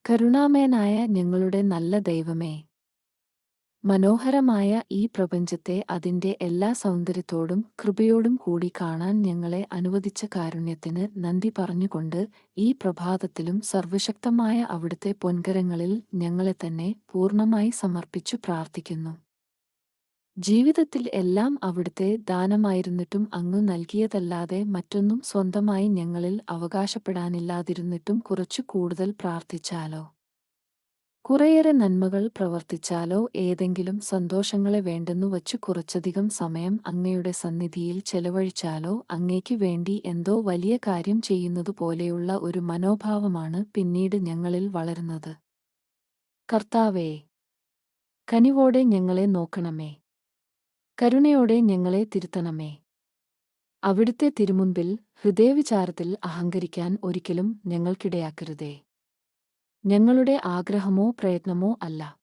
കരുണാമയനായ ഞങ്ങളുടെ നല്ല ദൈവമേ, മനോഹരമായ ഈ പ്രപഞ്ചത്തെ അതിന്റെ എല്ലാ സൗന്ദര്യത്തോടും കൃപയോടും കൂടി കാണാൻ ഞങ്ങളെ അനുവദിച്ച കാരുണ്യത്തിന് നന്ദി പറഞ്ഞുകൊണ്ട് ഈ പ്രഭാതത്തിലും സർവശക്തമായ അവിടുത്തെ പൊൻകരങ്ങളിൽ ഞങ്ങളെ തന്നെ പൂർണ്ണമായി സമർപ്പിച്ചു പ്രാർത്ഥിക്കുന്നു. ജീവിതത്തിൽ എല്ലാം അവിടുത്തെ ദാനമായിരുന്നിട്ടും അങ്ങ് നൽകിയതല്ലാതെ മറ്റൊന്നും സ്വന്തമായി ഞങ്ങളിൽ അവകാശപ്പെടാനില്ലാതിരുന്നിട്ടും കുറച്ചു കൂടുതൽ പ്രാർത്ഥിച്ചാലോ, കുറേയേറെ നന്മകൾ പ്രവർത്തിച്ചാലോ, ഏതെങ്കിലും സന്തോഷങ്ങളെ വേണ്ടെന്നു വച്ചു കുറച്ചധികം സമയം അങ്ങയുടെ സന്നിധിയിൽ ചെലവഴിച്ചാലോ അങ്ങേക്ക് വേണ്ടി എന്തോ വലിയ കാര്യം ചെയ്യുന്നതുപോലെയുള്ള ഒരു മനോഭാവമാണ് പിന്നീട് ഞങ്ങളിൽ വളരുന്നത്. കർത്താവേ, കനിവോടെ ഞങ്ങളെ നോക്കണമേ. കരുണയോടെ ഞങ്ങളെ തിരുത്തണമേ. അവിടുത്തെ തിരുമുൻപിൽ ഹൃദയവിചാരത്തിൽ അഹങ്കരിക്കാൻ ഒരിക്കലും ഞങ്ങൾക്കിടയാക്കരുതേ. ഞങ്ങളുടെ ആഗ്രഹമോ പ്രയത്നമോ അല്ല,